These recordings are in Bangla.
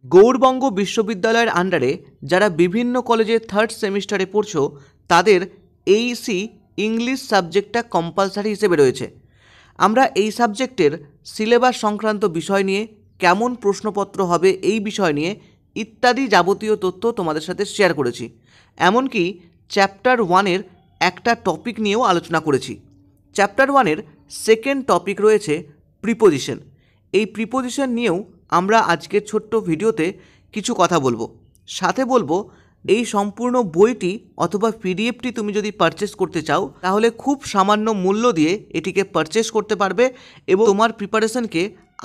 গৌড়বঙ্গ বিশ্ববিদ্যালয়ের আন্ডারে যারা বিভিন্ন কলেজে থার্ড সেমিস্টারে পড়ছো তাদের এইসি ইংলিশ সাবজেক্টটা কম্পালসারি হিসেবে রয়েছে। আমরা এই সাবজেক্টের সিলেবাস সংক্রান্ত বিষয় নিয়ে, কেমন প্রশ্নপত্র হবে এই বিষয় নিয়ে ইত্যাদি যাবতীয় তথ্য তোমাদের সাথে শেয়ার করেছি। এমনকি চ্যাপ্টার 1-এর একটা টপিক নিয়েও আলোচনা করেছি। চ্যাপ্টার 1-এর সেকেন্ড টপিক রয়েছে প্রিপোজিশন। এই প্রিপোজিশন নিয়েও আমরা আজকের ছোট্ট ভিডিওতে কিছু কথা বলবো। সাথে বলবো এই সম্পূর্ণ বইটি অথবা পিডিএফটি তুমি যদি পারচেস করতে চাও তাহলে খুব সামান্য মূল্য দিয়ে এটিকে পারচেস করতে পারবে এবং তোমার প্রিপারেশনকে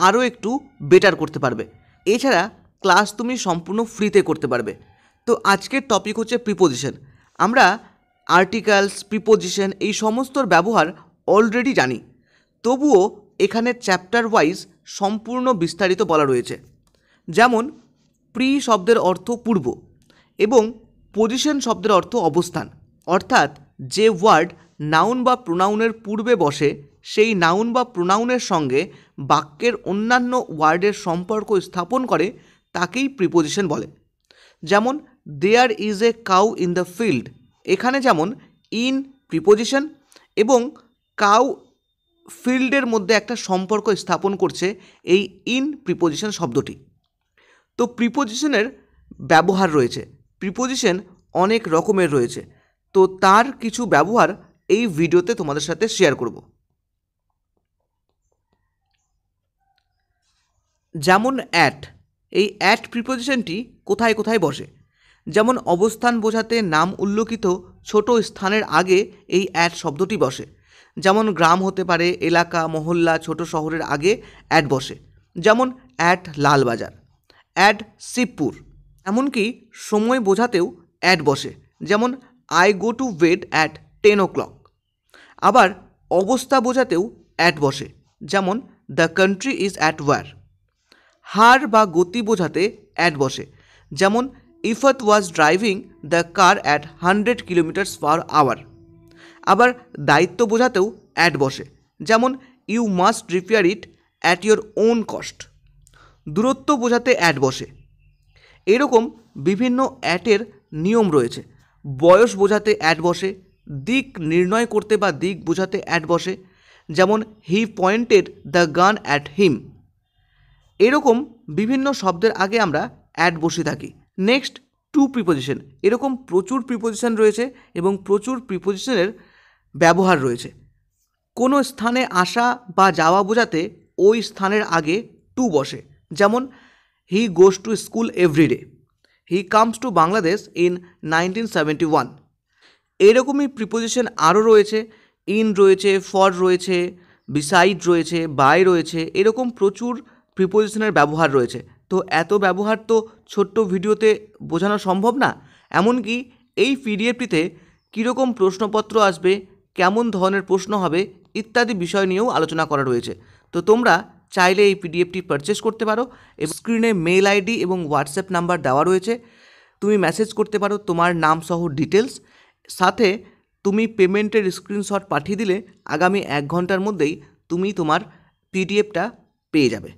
আরও একটু বেটার করতে পারবে। এছাড়া ক্লাস তুমি সম্পূর্ণ ফ্রিতে করতে পারবে। তো আজকের টপিক হচ্ছে প্রিপোজিশন। আমরা আর্টিকেলস, প্রিপোজিশন এই সমস্তর ব্যবহার অলরেডি জানি, তবুও এখানে চ্যাপ্টার ওয়াইজ সম্পূর্ণ বিস্তারিত বলা রয়েছে। যেমন প্রি শব্দের অর্থ পূর্ব এবং পজিশন শব্দের অর্থ অবস্থান, অর্থাৎ যে ওয়ার্ড নাউন বা প্রোনাউনের পূর্বে বসে সেই নাউন বা প্রোনাউনের সঙ্গে বাক্যের অন্যান্য ওয়ার্ডের সম্পর্ক স্থাপন করে তাকেই প্রিপোজিশন বলে। যেমন there is a cow in the field, এখানে যেমন ইন প্রিপোজিশন এবং কাউ ফিল্ডের মধ্যে একটা সম্পর্ক স্থাপন করছে এই ইন প্রিপোজিশন শব্দটি। তো প্রিপোজিশনের ব্যবহার রয়েছে, প্রিপোজিশন অনেক রকমের রয়েছে, তো তার কিছু ব্যবহার এই ভিডিওতে তোমাদের সাথে শেয়ার করব। যেমন অ্যাট, এই অ্যাট প্রিপোজিশনটি কোথায় কোথায় বসে? যেমন অবস্থান বোঝাতে নাম উল্লেখিত ছোট স্থানের আগে এই অ্যাট শব্দটি বসে। যেমন গ্রাম হতে পারে, এলাকা, মহল্লা, ছোট শহরের আগে অ্যাট বসে। যেমন অ্যাট লালবাজার, অ্যাট শিবপুর। এমনকি সময় বোঝাতেও অ্যাট বসে। যেমন I go to bed at 10 o'clock। আবার অবস্থা বোঝাতেও অ্যাট বসে। যেমন the country is at war. হার বা গতি বোঝাতে অ্যাট বসে। যেমন Iffat was driving the car at 100 km/h। আবার দায়িত্ব বোঝাতেও অ্যাট বসে। যেমন you must repair it at your own cost. দূরত্ব বোঝাতে অ্যাট বসে। এরকম বিভিন্ন অ্যাটের নিয়ম রয়েছে। বয়স বোঝাতে অ্যাট বসে। দিক নির্ণয় করতে বা দিক বোঝাতে অ্যাট বসে। যেমন he pointed the gun at him. এরকম বিভিন্ন শব্দের আগে আমরা অ্যাট বসে থাকি। Next to preposition. এরকম প্রচুর প্রিপোজিশন রয়েছে এবং প্রচুর প্রিপোজিশনের ব্যবহার রয়েছে। কোনো স্থানে আসা বা যাওয়া বোঝাতে ওই স্থানের আগে টু বসে। যেমন he goes to school every day. He comes to Bangladesh in 1971। এরকমই প্রিপোজিশন আরও রয়েছে। ইন রয়েছে, ফর রয়েছে, বিসাইড রয়েছে, বাই রয়েছে। এরকম প্রচুর প্রিপোজিশনের ব্যবহার রয়েছে। তো এত ব্যবহার তো ছোট্ট ভিডিওতে বোঝানো সম্ভব না। এমনকি এই পিডিএফটিতে কীরকম প্রশ্নপত্র আসবে, কেমন ধরনের প্রশ্ন হবে ইত্যাদি বিষয় নিয়েও আলোচনা করা রয়েছে। তো তোমরা চাইলে এই পিডিএফটি পারচেস করতে পারো। স্ক্রিনে মেল আইডি এবং হোয়াটসঅ্যাপ নাম্বার দেওয়া রয়েছে, তুমি মেসেজ করতে পারো তোমার নাম সহ ডিটেলস। সাথে তুমি পেমেন্টের স্ক্রিনশট পাঠিয়ে দিলে আগামী 1 ঘন্টার মধ্যেই তুমি তোমার পিডিএফটা পেয়ে যাবে।